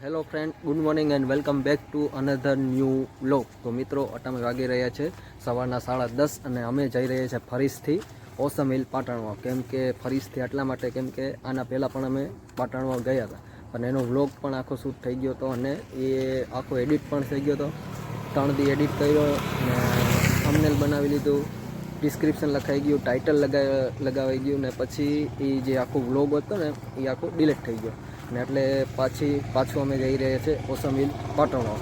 Hello friend, good morning and welcome back to another new vlog. તો મિત્રો, અટામે વાગી રહ્યા છે સવારના 10:30 અને અમે જઈ રહ્યા છીએ ફરીસથી ઓસમ હિલ પાટણમાં. કેમ કે ફરીસથી એટલા માટે કેમ કે આના પહેલાં પણ અમે પાટણમાં ગયા હતા, અને એનો વ્લોગ પણ આખો શૂટ થઈ ગયો હતો અને એ આખો એડિટ પણ થઈ ગયો હતો. 3 દી એડિટ કર્યો અને થંબનેલ બનાવી લીધું, ડિસ્ક્રિપ્શન લખાઈ ગયું, ટાઇટલ લગાવાઈ ગયું ને પછી એ જે આખો વ્લોગ હતો ને એ આખો ડિલીટ થઈ ગયો ને એટલે પાછું અમે જઈ રહ્યા છીએ ઓસમ હિલ પાટણમાં.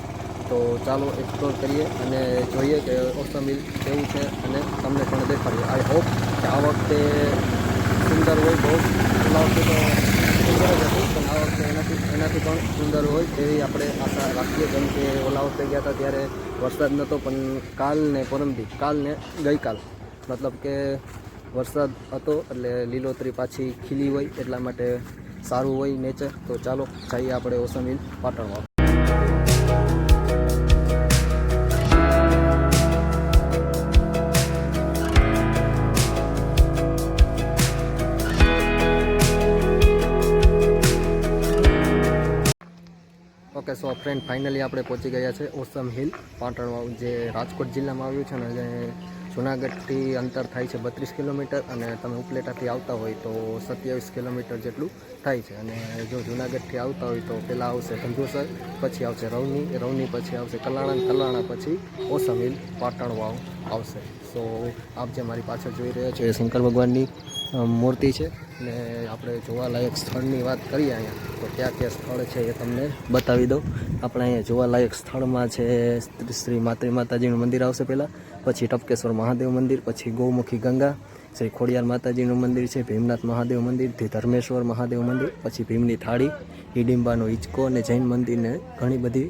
તો ચાલો એક્સપ્લોર કરીએ અને જોઈએ કે ઓસમ હિલ કેવું છે અને તમને પણ દેખાડીએ. આઈ હોપ કે આ વખતે સુંદર હોય, બહુ ઓલા વખતે તો સુંદર જ હતું પણ આ વખતે એનાથી પણ સુંદર હોય તેવી આપણે આશા રાખીએ. કેમ કે ઓલા વખતે ગયા હતા ત્યારે વરસાદ નહોતો, પણ કાલ ને ગઈકાલ મતલબ કે વરસાદ હતો એટલે લીલોતરી પાછી ખીલી હોય એટલા માટે સારું હોય નેચર. તો ચાલો જઈએ આપણે ઓસમ હિલ પાટણમાં. ઓકે, સો ફ્રેન્ડ, ફાઇનલી આપણે પહોંચી ગયા છે ઓસમ હિલ પાટણમાં, જે રાજકોટ જિલ્લામાં આવ્યું છે ને જુનાગઢથી અંતર થાય છે 32 કિલોમીટર અને તમે ઉપલેટાથી આવતા હોય તો 27 કિલોમીટર જેટલું થાય છે. અને જો જુનાગઢથી આવતા હોય તો પહેલાં આવશે ધંધુસર, પછી આવશે રવની પછી આવશે કલાણા પછી ઓસમ હિલ પાટણ વાવ આવશે. સો આપ જે મારી પાછળ જોઈ રહ્યા છો એ શંકર ભગવાનની મૂર્તિ છે. ને આપણે જોવાલાયક સ્થળની વાત કરીએ અહીંયા તો ક્યાં સ્થળ છે એ તમને બતાવી દઉં. આપણે અહીંયા જોવાલાયક સ્થળમાં છે શ્રી માતાજીનું મંદિર આવશે પહેલાં, પછી ટપકેશ્વર મહાદેવ મંદિર, પછી ગૌમુખી ગંગા, શ્રી ખોડિયાર માતાજીનું મંદિર છે, ભીમનાથ મહાદેવ મંદિર, ધર્મેશ્વર મહાદેવ મંદિર, પછી ભીમની થાળી, હિડિંબાનો હિંચકો અને જૈન મંદિરને ઘણી બધી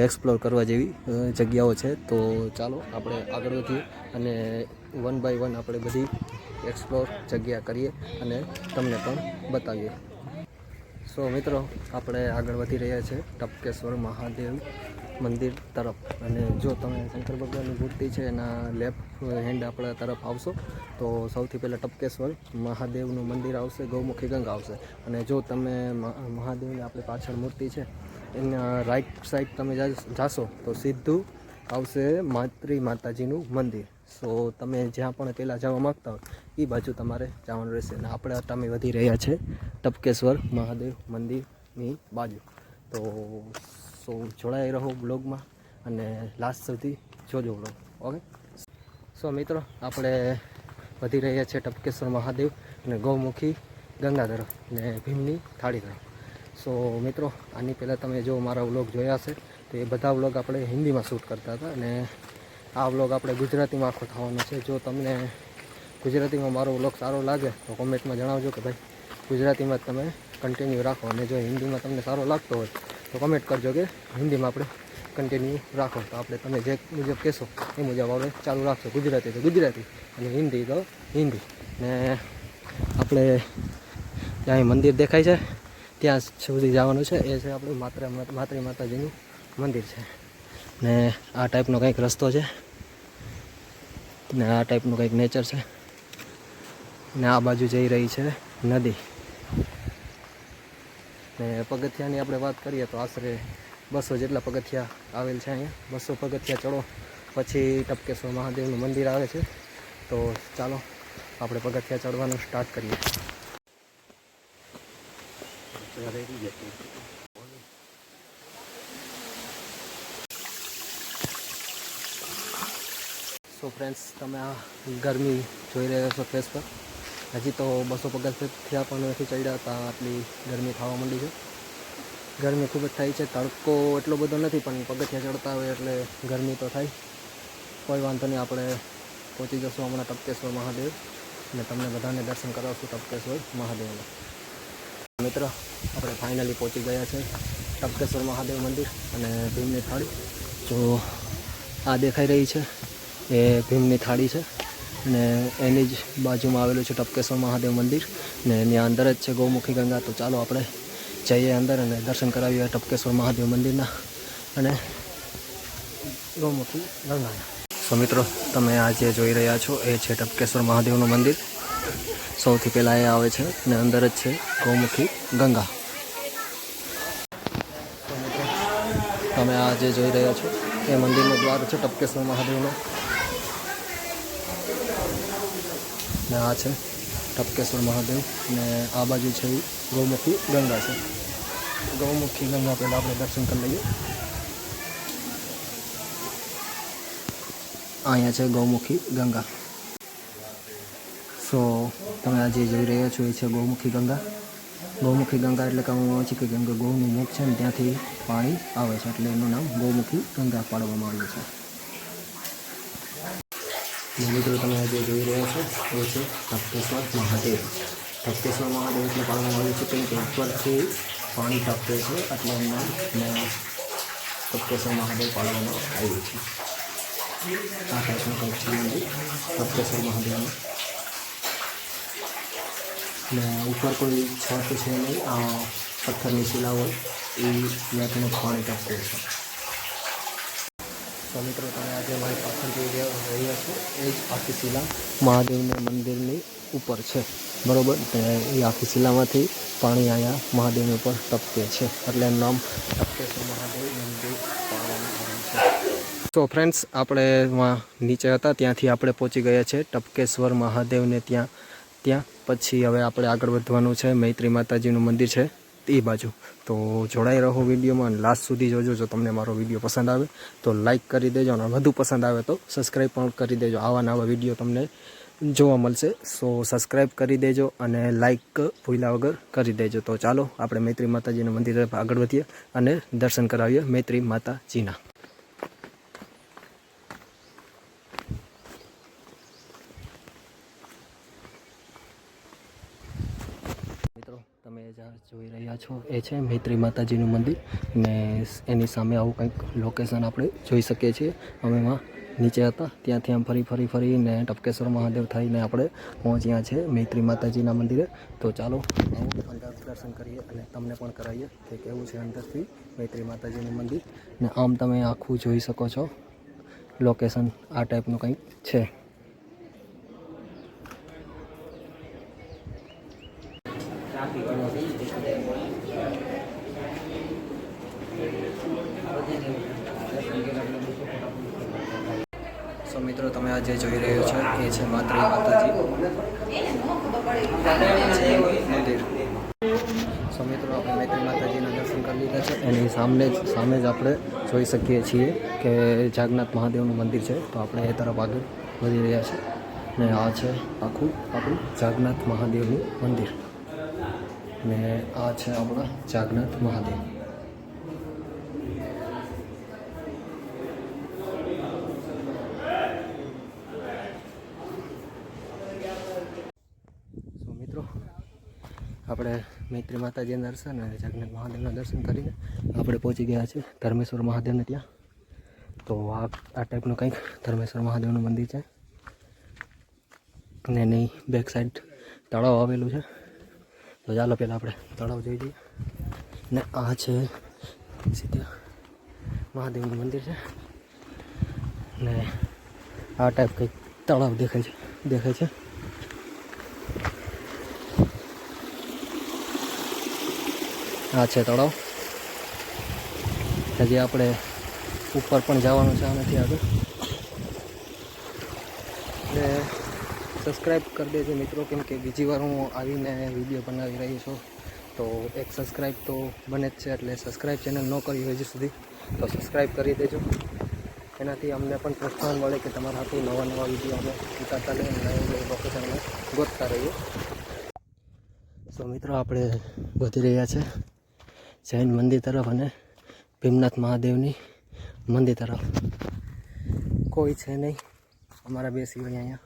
એક્સપ્લોર કરવા જેવી જગ્યાઓ છે. તો ચાલો આપણે આગળ વધીએ અને 1 બાય 1 આપણે બધી એક્સપ્લોર જગ્યા કરીએ અને તમને પણ બતાવીએ. સો મિત્રો, આપણે આગળ વધી રહ્યા છીએ ટપકેશ્વર મહાદેવ મંદિર તરફ. અને જો તમે શંકર ભગવાનની મૂર્તિ છે એના લેફ્ટ હેન્ડ આપણા તરફ આવશો તો સૌથી પહેલાં ટપકેશ્વર મહાદેવનું મંદિર આવશે, ગૌમુખી ગંગા આવશે. અને જો તમે મહાદેવની આપણી પાછળ મૂર્તિ છે એના રાઈટ સાઈડ તમે જાશો તો સીધું આવશે માતાજીનું મંદિર. સો તમે જ્યાં પણ પહેલાં જવા માગતા હોય એ બાજુ તમારે જવાનું રહેશે. અને આપણે અત્યારે વધી રહ્યા છે ટપકેશ્વર મહાદેવ મંદિરની બાજુ. તો જોડાઈ રહો બ્લોગમાં અને લાસ્ટ સુધી જોજો બ્લોગ. ઓકે, સો મિત્રો, આપણે વધી રહ્યા છીએ ટપકેશ્વર મહાદેવ અને ગૌમુખી ગંગા તરફ ને ભીમની થાળી તરફ. સો મિત્રો, આની પહેલાં તમે જો મારા વ્લોગ જોયા હશે તો એ બધા વ્લોગ આપણે હિન્દીમાં શૂટ કરતા હતા અને આ વ્લોગ આપણે ગુજરાતીમાં આખો થવાનો છે. જો તમને ગુજરાતીમાં મારો વ્લોગ સારો લાગે તો કોમેન્ટમાં જણાવજો કે ભાઈ ગુજરાતીમાં તમે કન્ટિન્યુ રાખો, અને જો હિન્દીમાં તમને સારો લાગતો હોય તો કમેન્ટ કરજો કે હિન્દીમાં આપણે કન્ટિન્યુ રાખો. તો આપણે તમે જે મુજબ કહેશો એ મુજબ આપણે ચાલુ રાખશો. ગુજરાતી તો ગુજરાતી અને હિન્દી તો હિન્દી. ને આપણે ત્યાં મંદિર દેખાય છે ત્યાં સુધી જવાનું છે. એ છે આપણું માતાજીનું મંદિર છે. ને આ ટાઈપનો કંઈક રસ્તો છે ને આ ટાઈપનું કંઈક નેચર છે. ને આ બાજુ જઈ રહી છે નદી. ને પગથિયાની આપણે વાત કરીએ તો આશરે 200 જેટલા પગથિયા આવેલ છે અહીંયા. 200 પગથિયા ચડો પછી ટપકેશ્વર મહાદેવનું મંદિર આવે છે. તો ચાલો આપણે પગથિયા ચડવાનું સ્ટાર્ટ કરીએ. સો ફ્રેન્ડ્સ, તમે આ ગરમી જોઈ રહ્યા છો ફેસ પર. હજી તો 200 પગથિયા પણ નથી ચડ્યા હતા આટલી ગરમી થવા માંડી છે. ગરમી ખૂબ જ થાય છે. તડકો એટલો બધો નથી પણ પગથિયા ચડતા હોય એટલે ગરમી તો થાય. કોઈ વાંધો નહીં, આપણે પહોંચી જશું હમણાં ટપકેશ્વર મહાદેવ અને તમને બધાને દર્શન કરાવશું ટપકેશ્વર મહાદેવના. મિત્ર, આપણે ફાઇનલી પહોંચી ગયા છે ટપકેશ્વર મહાદેવ મંદિર અને ભીમની થાળી. જો આ દેખાઈ રહી છે એ ભીમની થાળી છે અને એની જ બાજુમાં આવેલું છે ટપકેશ્વર મહાદેવ મંદિર ને એની અંદર જ છે ગૌમુખી ગંગા. તો ચાલો આપણે જઈએ અંદર અને દર્શન કરાવીએ ટપકેશ્વર મહાદેવ મંદિરના અને ગૌમુખી ગંગાના. સો મિત્રો, તમે આ જે જોઈ રહ્યા છો એ છે ટપકેશ્વર મહાદેવનું મંદિર. સૌથી પહેલાં એ આવે છે અને અંદર જ છે ગૌમુખી ગંગા. તમે આ જે જોઈ રહ્યા છો એ મંદિરનો દ્વાર છે ટપકેશ્વર મહાદેવનો, ને આ છે ટપકેશ્વર મહાદેવ, ને આ બાજુ છે એ ગૌમુખી ગંગા છે. ગૌમુખી ગંગા પહેલાં આપણે દર્શન કરી લઈએ. અહીંયા છે ગૌમુખી ગંગા. સો તમે આ જે જોઈ રહ્યા છો એ છે ગૌમુખી ગંગા. ગૌમુખી ગંગા એટલે કહેવામાં આવે છે કે કેમ કે ગૌનું મુખ છે ને ત્યાંથી પાણી આવે છે એટલે એનું નામ ગૌમુખી ગંગા પાડવામાં આવ્યું છે. મિત્રો તમે આ જે જોઈ રહ્યા છો એ છે ટપકેશ્વર મહાદેવ. ટપકેશ્વર મહાદેવ એટલે પાડવામાં આવ્યું છે કેમ કે ઉપરથી પાણી ટપકે છે એટલે એનું નામ ટપકેશ્વર મહાદેવ પાડવામાં આવ્યું છે. આ ટાઈપનું કંઈક છે મંદિર ટપકેશ્વર મહાદેવનું. ને ઉપર કોઈ છત છે નહીં, પથ્થરની શિલા હોય એ ત્યાંથી પાણી ટપકે છે. તો મિત્રો તમે આજે મારી પાછળ જોઈ રહ્યા છો એ જ આખી શિલા મહાદેવના મંદિરની ઉપર છે, બરાબર. એ આખી શિલામાંથી પાણી અહીંયા મહાદેવની ઉપર ટપકે છે એટલે એનું નામ ટપકેશ્વર મહાદેવ મંદિર પાડવામાં આવ્યું છે. તો ફ્રેન્ડ્સ આપણે નીચે હતા ત્યાંથી આપણે પહોંચી ગયા છે ટપકેશ્વર મહાદેવને ત્યાં પછી હવે આપણે આગળ વધવાનું છે. મૈત્રી માતાજીનું મંદિર છે એ બાજુ. તો જોડાઈ રહો વિડીયોમાં અને લાસ્ટ સુધી જોજો. જો તમને મારો વિડીયો પસંદ આવે તો લાઇક કરી દેજો અને વધુ પસંદ આવે તો સબસ્ક્રાઈબ પણ કરી દેજો. આવા નવા વિડીયો તમને જોવા મળશે. સો સબસ્ક્રાઈબ કરી દેજો અને લાઇક ભૂલ્યા વગર કરી દેજો. તો ચાલો આપણે મૈત્રી માતાજીના મંદિર તરફ આગળ વધીએ અને દર્શન કરાવીએ મૈત્રી માતાજીના. તમે જ્યાં જોઈ રહ્યા છો એ છે મૈત્રી માતાજીનું મંદિર, ને એની સામે આવું કંઈક લોકેશન આપણે જોઈ શકીએ છીએ. અમે એમાં નીચે હતા ત્યાંથી આમ ફરીને ટપકેશ્વર મહાદેવ થઈને આપણે પહોંચ્યા છે મૈત્રી માતાજીના મંદિરે. તો ચાલો અંદર દર્શન કરીએ અને તમને પણ કરાવીએ કે કેવું છે અંદરથી મૈત્રી માતાજીનું મંદિર. ને આમ તમે આખું જોઈ શકો છો લોકેશન આ ટાઈપનું કંઈક છે. સો મિત્રો તમે આ જે જોઈ રહ્યો છો એ છે મૈત્રી માતાજી મંદિર. સો મિત્રો આપણે મૈત્રી માતાજીના દર્શન કરી લીધા છે. એની સામે જ આપણે જોઈ શકીએ છીએ કે જાગનાથ મહાદેવનું મંદિર છે. તો આપણે એ તરફ આગળ વધી રહ્યા છીએ ને આ છે આખું આપણું જાગનાથ મહાદેવનું મંદિર, ને આ છે આપણા જાગનાથ મહાદેવ. સો મિત્રો આપણે મૈત્રી માતાજીના દર્શન અને જાગનાથ મહાદેવના દર્શન કરીને આપણે પહોંચી ગયા છે ધર્મેશ્વર મહાદેવને ત્યાં. તો આ ટાઈપનું કંઈક ધર્મેશ્વર મહાદેવનું મંદિર છે અને એની બેક સાઈડ તળાવ આવેલું છે. તો ચાલો પહેલાં આપણે તળાવ જોઈ લઈએ. ને આ છે સીધા મહાદેવનું મંદિર છે ને આ ટાઈપ કંઈક તળાવ દેખાય છે. આ છે તળાવ. હજી આપણે ઉપર પણ જવાનું છે આનાથી આગળ. ને સબસ્ક્રાઈબ કરી દેજો મિત્રો, કેમ કે બીજી વાર હું આવીને વિડીયો બનાવી રહી છું. તો એક સબસ્ક્રાઈબ તો બને જ છે, એટલે સબસ્ક્રાઈબ ચેનલ ન કરી હોય હજી સુધી તો સબસ્ક્રાઈબ કરી દેજો. એનાથી અમને પણ પ્રોત્સાહન મળે કે તમારા હાથે નવા વિડીયો અમે ઉતારતા લઈએ અને નવી લોકેશનમાં ગોતતા રહીએ. સો મિત્રો આપણે વધી રહ્યા છે જૈન મંદિર તરફ અને ભીમનાથ મહાદેવની મંદિર તરફ. કોઈ છે નહીં અમારા બે સિવાય અહીંયા.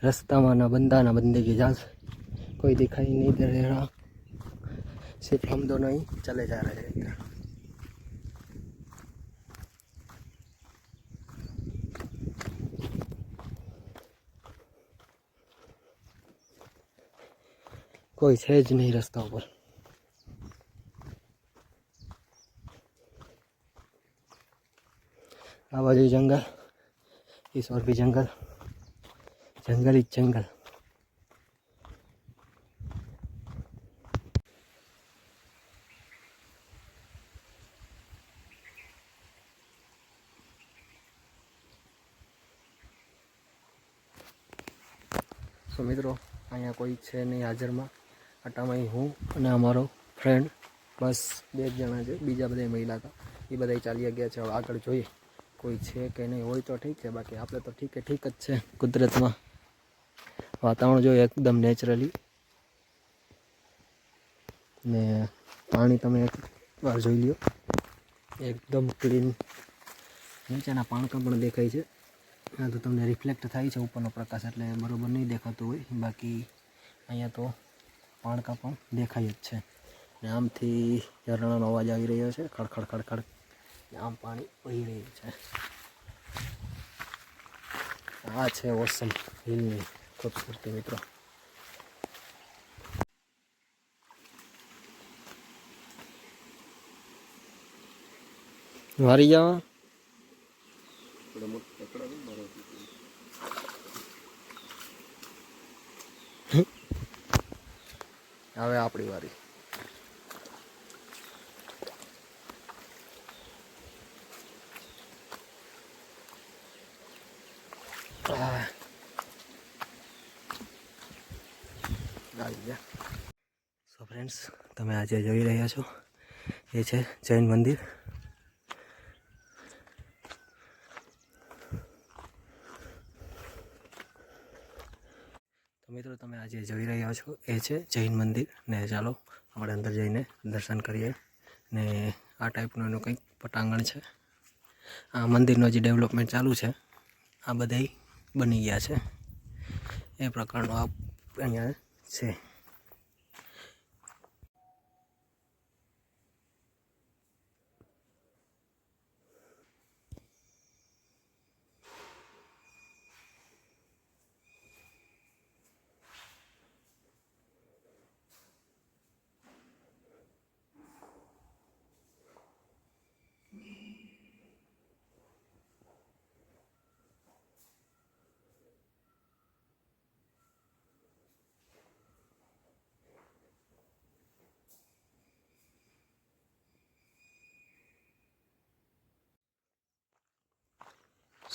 રસ્તામાં ના બંદગી जाल, कोई दिखाई नहीं दे रहा, सिर्फ हम दोनों ही चले जा रहे हैं इधर. कोई है ज नहीं रास्ता पर. आ बाजू जंगल, इस और भी जंगल, जंगल ही जंगल. સો મિત્રો અહીંયા કોઈ છે નહીં હાજરમાં, આટામાં હું અને અમારો ફ્રેન્ડ બસ 2 જ જણા છે, બીજા બધા મહિલા હતા એ બધા ચાલ્યા ગયા છે. હવે આગળ જોઈએ કોઈ છે કે નહીં, હોય તો ઠીક છે, બાકી આપણે તો ઠીક જ છે. કુદરતમાં વાતાવરણ જોઈએ એકદમ નેચરલી, ને પાણી તમે એક વાર જોઈ લ્યો એકદમ ક્લીન. નીચેના પાણકા પણ દેખાય છે. હા તો તમને રિફ્લેક્ટ થાય છે ઉપરનો પ્રકાશ એટલે બરાબર નહીં દેખાતું હોય, બાકી અહીંયા તો પાણકા પણ દેખાય જ છે. ને આમથી ઝરણાનો અવાજ આવી રહ્યો છે, ખડખડ ખડખડ, આમ પાણી વહી રહ્યું છે. આ છે ઓસમ હિલની ખૂબસૂરતી મિત્રો. વારી જવા હવે આપણી વારી. સો ફ્રેન્ડ્સ, તમે આજે જોઈ રહ્યા છો એ છે જૈન મંદિર. તો મિત્રો તમે આજે જોઈ રહ્યા છો એ છે જૈન મંદિર, ને ચાલો આપણે અંદર જઈને દર્શન કરીએ. ને આ ટાઈપનું એનું કંઈક પટાંગણ છે. આ મંદિરનો જે ડેવલપમેન્ટ ચાલુ છે, આ બધાય બની ગયા છે એ પ્રકારનો આ અહીંયા છે.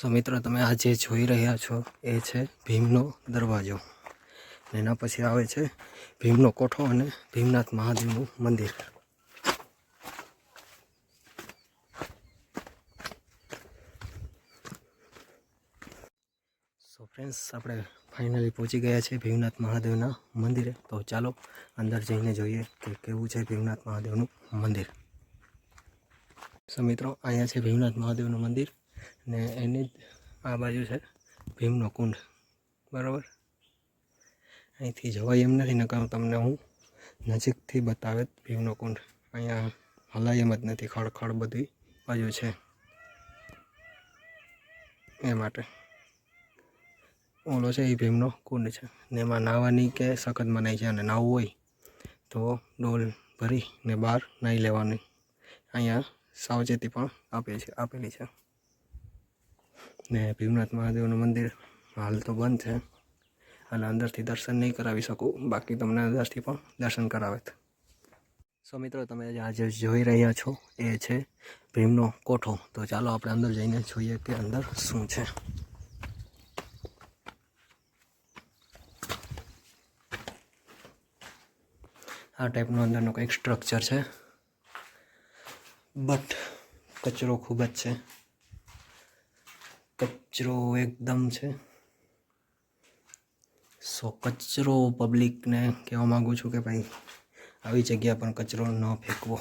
સો મિત્રો તમે આજે જોઈ રહ્યા છો એ છે ભીમનો દરવાજો, અને એના પછી આવે છે ભીમનો કોઠો અને ભીમનાથ મહાદેવનું મંદિર. સો ફ્રેન્ડ્સ, આપણે ફાઇનલી પહોંચી ગયા છે ભીમનાથ મહાદેવના મંદિરે. તો ચાલો અંદર જઈને જોઈએ કે કેવું છે ભીમનાથ મહાદેવનું મંદિર. સો મિત્રો અહીંયા છે ભીમનાથ મહાદેવનું મંદિર, ને એની જ આ બાજુ છે ભીમનો કુંડ. બરાબર, અહીંથી જવાય એમ નથી, નકર તમને હું નજીકથી બતાવે ભીમનો કુંડ. અહીંયા હલાય એમ જ નથી, ખડખડ બધી બાજુ છે એ માટે. ઓલો છે એ ભીમનો કુંડ છે, ને એમાં નાહવાની કે સખત મનાઈ છે, અને નાહવું હોય તો ડોલ ભરી ને બહાર નાહી લેવાની. અહીંયા સાવચેતી પણ આપેલી છે. ને ભીમનાથ મહાદેવનું મંદિર હાલ તો બંધ છે, અને અંદરથી દર્શન નહીં કરાવી શકું, બાકી તમને અંદરથી પણ દર્શન કરાવે. સો મિત્રો તમે આજે જોઈ રહ્યા છો એ છે ભીમનો કોઠો. તો ચાલો આપણે અંદર જઈને જોઈએ કે અંદર શું છે. આ ટાઈપનું અંદરનું કંઈક સ્ટ્રક્ચર છે, બટ કચરો ખૂબ જ છે. કચરો એકદમ છે. સો કચરો પબ્લિકને કહેવા માગું છું કે ભાઈ આવી જગ્યા પર કચરો ન ફેંકવો.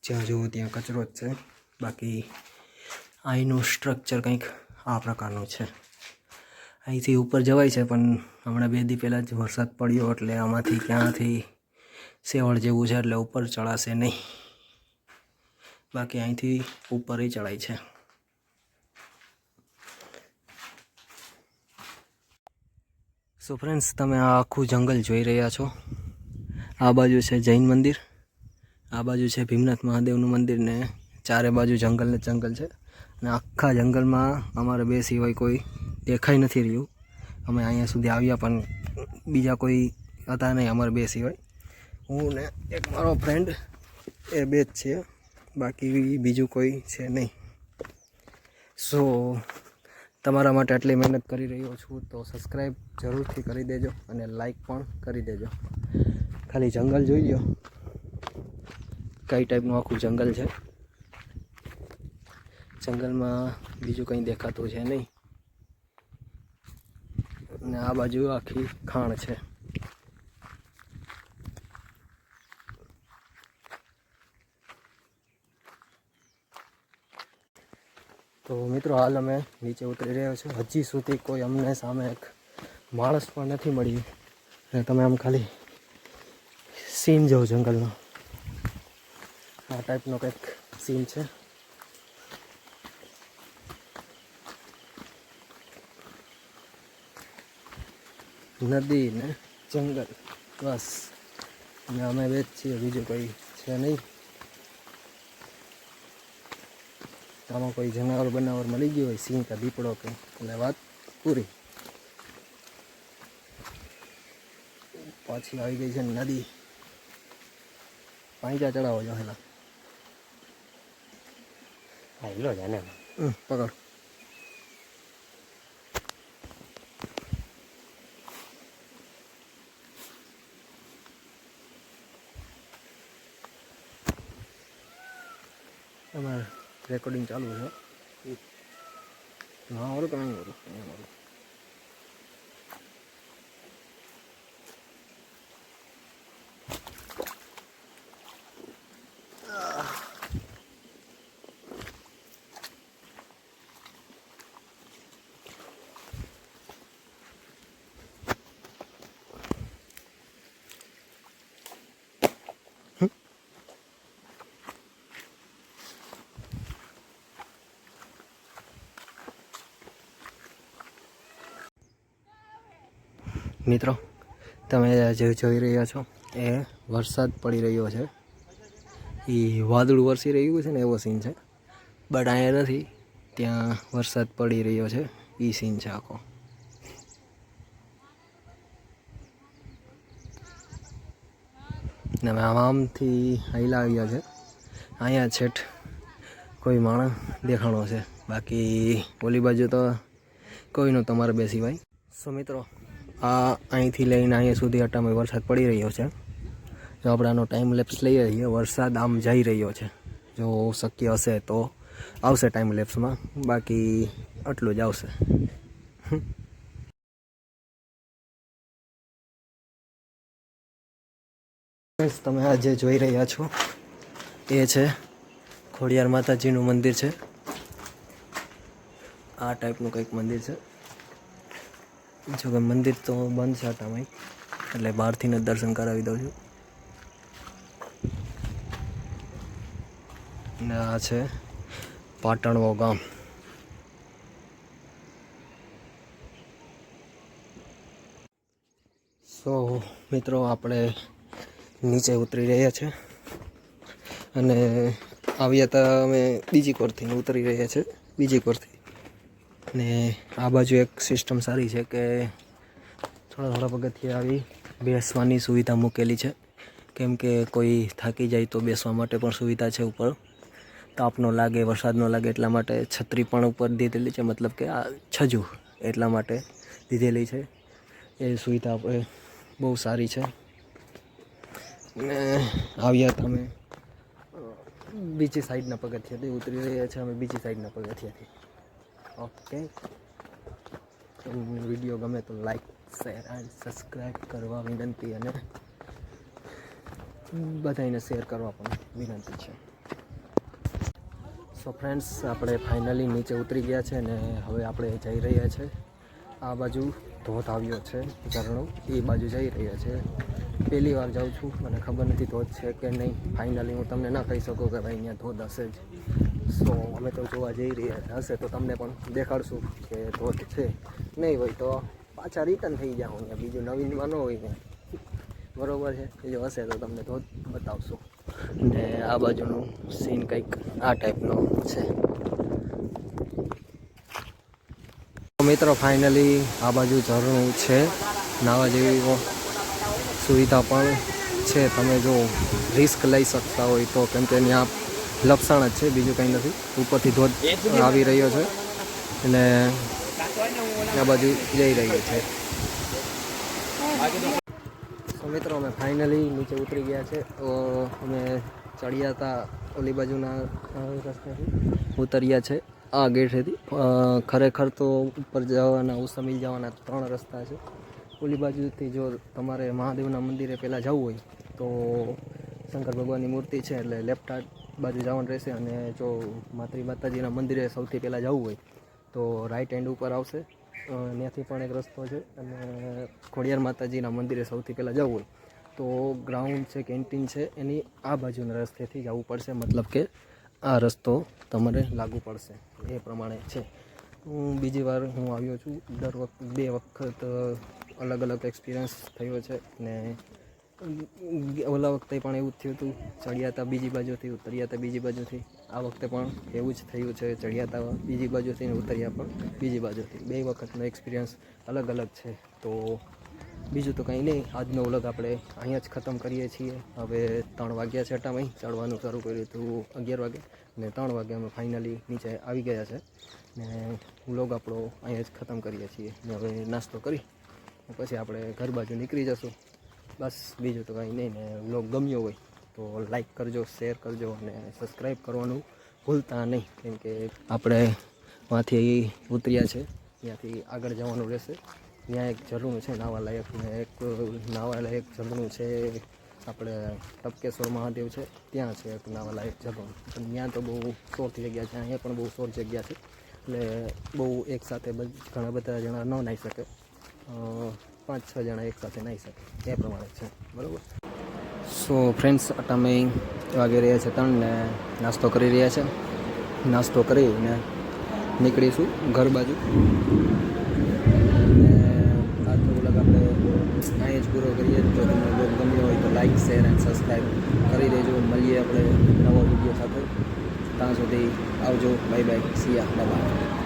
જ્યાં જુઓ ત્યાં કચરો જ છે. બાકી અહીંનું સ્ટ્રક્ચર કંઈક આ પ્રકારનું છે. અહીંથી ઉપર જવાય છે, પણ હમણાં 2 દી પહેલાં જ વરસાદ પડ્યો એટલે આમાંથી ક્યાંથી સેવળ જેવું છે, એટલે ઉપર ચડાશે નહીં. બાકી અહીંથી ઉપર ચડાય છે. સો ફ્રેન્ડ્સ, તમે આ આખું જંગલ જોઈ રહ્યા છો. આ બાજુ છે જૈન મંદિર, આ બાજુ છે ભીમનાથ મહાદેવનું મંદિર, ને ચારે બાજુ જંગલ ને જંગલ છે. અને આખા જંગલમાં અમારે 2 સિવાય કોઈ દેખાઈ નથી રહ્યું. અમે અહીંયા સુધી આવ્યા પણ બીજા કોઈ હતા નહીં અમારે 2 સિવાય. હું ને એક મારો ફ્રેન્ડ, એ 2 જ છે, બાકી બીજું કોઈ છે નહીં. સો તમારા માટે આટલી મહેનત કરી રહ્યો છું તો સબસ્ક્રાઈબ જરૂરથી કરી દેજો અને લાઈક પણ કરી દેજો. ખાલી જંગલ જોઈ લો કઈ ટાઈપનું આખું જંગલ છે. જંગલમાં બીજું કંઈ દેખાતું છે નહીં અને આ બાજુ આખી ખાણ છે. તો મિત્રો હાલ અમે નીચે ઉતરી રહ્યા છીએ. હજી સુધી કોઈ અમને સામે એક માણસ પણ નથી મળ્યું અને તમે આમ ખાલી સીન જોવો જંગલનો. આ ટાઈપનો કંઈક સીન છે. નદી ને જંગલ બસ, અને અમે બે જ છીએ, બીજું કોઈ છે નહીં. આમાં કોઈ જનાવર બનાવર મળી ગયું હોય, સિંહ કે દીપડો કે, એટલે વાત પૂરી. પાછી આવી ગઈ છે નદી. પાંચા ચડાવો જો હેલા હેલો જાને પકડ. તમારે રેકોર્ડિંગ ચાલુ છે. હા ઓરું કાંઈ ઓરું મિત્રો તમે જે જોઈ રહ્યા છો એ વરસાદ પડી રહ્યો છે. એ વાદળું વરસી રહ્યું છે ને એવો સીન છે. બટ અહીંયા નથી, ત્યાં વરસાદ પડી રહ્યો છે એ સીન છે આખો. ને અમે આમથી હાઈલા આવ્યા છે. અહીંયા છેઠ કોઈ માણસ દેખાણો છે, બાકી ઓલી બાજુ તો કોઈનું તમારે બે સિવાય. સો મિત્રો આ અહીંથી લઈને અહીંયા સુધી અટામાં વરસાદ પડી રહ્યો છે. જો આપણે આનો ટાઈમ લેપ્સ લઈએ છીએ, વરસાદ આમ જઈ રહ્યો છે. જો શક્ય હશે તો આવશે ટાઈમ લેપ્સમાં, બાકી આટલું જ આવશે. તમે આ જે જોઈ રહ્યા છો એ છે ખોડિયાર માતાજીનું મંદિર છે. આ ટાઈપનું કંઈક મંદિર છે. જો કે મંદિર તો બંધ છે આટામાં, એટલે બહારથી જ દર્શન કરાવી દઉં છું. ને આ છે પાટણવો ગામ. સો મિત્રો આપણે નીચે ઉતરી રહ્યા છે અને આવ્યા હતા અમે બીજી કોરથી ઉતરી રહ્યા છે, બીજી કોરથી. ને આ બાજુ એક સિસ્ટમ સારી છે કે થોડા પગથિયા આવી બેસવાની સુવિધા મૂકેલી છે. કેમ કે કોઈ થાકી જાય તો બેસવા માટે પણ સુવિધા છે. ઉપર તાપ ન લાગે, વરસાદ ન લાગે એટલા માટે છત્રી પણ ઉપર દીધેલી છે, મતલબ કે આ છજુ એટલા માટે દીધેલી છે. એ સુવિધા આપણે બહુ સારી છે. ને આવ્યા તમે બીજી સાઈડના પગથિયાથી ઉતરી રહ્યા છે અમે, બીજી સાઈડના પગથિયાથી. ઓકે, વિડીયો ગમે તો લાઈક, શેર એન્ડ સબસ્ક્રાઈબ કરવા વિનંતી, અને બધાને શેર કરવા પણ વિનંતી છે. સો ફ્રેન્ડ્સ, આપણે ફાઇનલી નીચે ઉતરી ગયા છે ને હવે આપણે જઈ રહ્યા છે. આ બાજુ ધોધ આવ્યો છે, ઝરણો, એ બાજુ જઈ રહ્યા છે. પહેલી વાર જાઉં છું, મને ખબર નથી ધોધ છે કે નહીં. ફાઇનલી હું તમને ના કહી શકું કે ભાઈ અહીંયા ધોધ હશે જ. સો અમે તો જોવા જઈ રહ્યા, હશે તો તમને પણ દેખાડશું કે ધોધ છે. નહીં હોય તો પાછા રિટર્ન થઈ જાઓ અહીંયા, બીજું નવીનમાં ન હોય ને, બરાબર છે. એ જો હશે તો તમને ધોધ બતાવશું. ને આ બાજુનું સીન કંઈક આ ટાઈપનો છે. મિત્રો ફાઇનલી આ બાજુ ઝરણું છે, નાવા જેવી સુવિધા પણ છે. તમે જો રિસ્ક લઈ શકતા હોય તો, કેમ કે ત્યાં લપસણ જ છે, બીજું કંઈ નથી. ઉપરથી ધોધ આવી રહ્યો છે અને આ બાજુ જઈ રહી છે. તો મિત્રો અમે ફાઇનલી નીચે ઉતરી ગયા છે. અમે ચડ્યા હતા ઓલી બાજુના રસ્તેથી ઉતર્યા છે આ ગેટેથી. ખરેખર તો ઉપર જવાના ઉસમીલ જવાના 3 રસ્તા છે. ઓલી બાજુથી જો તમારે મહાદેવના મંદિરે પહેલાં જવું હોય તો શંકર ભગવાનની મૂર્તિ છે એટલે લેફ્ટ હાથ બાજુ જવાનું રહેશે, અને જો માતાજીના મંદિરે સૌથી પહેલાં જવું હોય તો રાઈટ હેન્ડ ઉપર આવશે. ત્યાંથી પણ એક રસ્તો છે, અને ખોડિયાર માતાજીના મંદિરે સૌથી પહેલાં જવું હોય તો ગ્રાઉન્ડ છે, કેન્ટીન છે, એની આ બાજુના રસ્તેથી જવું પડશે. મતલબ કે આ રસ્તો તમારે લાગુ પડશે, એ પ્રમાણે છે. બીજી વાર હું આવ્યો છું. દર વખત 2 વખત અલગ અલગ એક્સપિરિયન્સ થયો છે, ને ઓલા વખતે પણ એવું જ થયું હતું. ચડ્યા હતા બીજી બાજુથી, ઉતર્યા હતા બીજી બાજુથી. આ વખતે પણ એવું જ થયું છે. ચડ્યા હતા બીજી બાજુથી ને ઉતર્યા પણ બીજી બાજુથી. 2 વખતનો એક્સપિરિયન્સ અલગ અલગ છે. તો બીજું તો કંઈ નહીં. આજનો વ્લોગ આપણે અહીંયા જ ખતમ કરીએ છીએ. હવે 3 વાગ્યા છે. અટામાં ચડવાનું શરૂ કર્યું હતું 11 વાગે, ને 3 વાગે અમે ફાઇનલી નીચે આવી ગયા છે. ને વ્લોગ આપણો અહીંયા જ ખતમ કરીએ છીએ. ને હવે નાસ્તો કરી પછી આપણે ઘર બાજુ નીકળી જશું. બસ બીજું તો કાંઈ નહીં. ને વ્લોગ ગમ્યો હોય તો લાઈક કરજો, શેર કરજો, અને સબસ્ક્રાઈબ કરવાનું ભૂલતા નહીં. કેમ કે આપણે ત્યાંથી ઉતર્યા છે, ત્યાંથી આગળ જવાનું રહેશે. ત્યાં એક ઝરણું છે નાવાલાયક, ને એક નાવાલાયક ઝરણું છે આપણે ટપકેશ્વર મહાદેવ છે, ત્યાં છે એક નાવાલાયક ઝરણું. પણ ત્યાં તો બહુ શોર્ટ જગ્યા છે, અહીંયા પણ બહુ શોર્ટ જગ્યા છે, એટલે બહુ એકસાથે ઘણા બધા જણા ન નાહી શકે. 5-6 જણા એકસાથે નાહી શકે એ પ્રમાણે છે, બરાબર. સો ફ્રેન્ડ્સ, અમે વાગી રહ્યા છે 3 ને નાસ્તો કરી રહ્યા છે. નાસ્તો કરીને નીકળીશું ઘર બાજુ. આજનો વ્લોગ આપણે અહીં જ પૂરો કરીએ. જો તમને વ્લોગ ગમ્યો હોય તો લાઈક, શેર એન્ડ સબસ્ક્રાઈબ કરી દેજો. મળીએ આપણે નવો વિડીયો સાથે. ત્યાં સુધી આવજો. Bye bye. સિયા. બાય.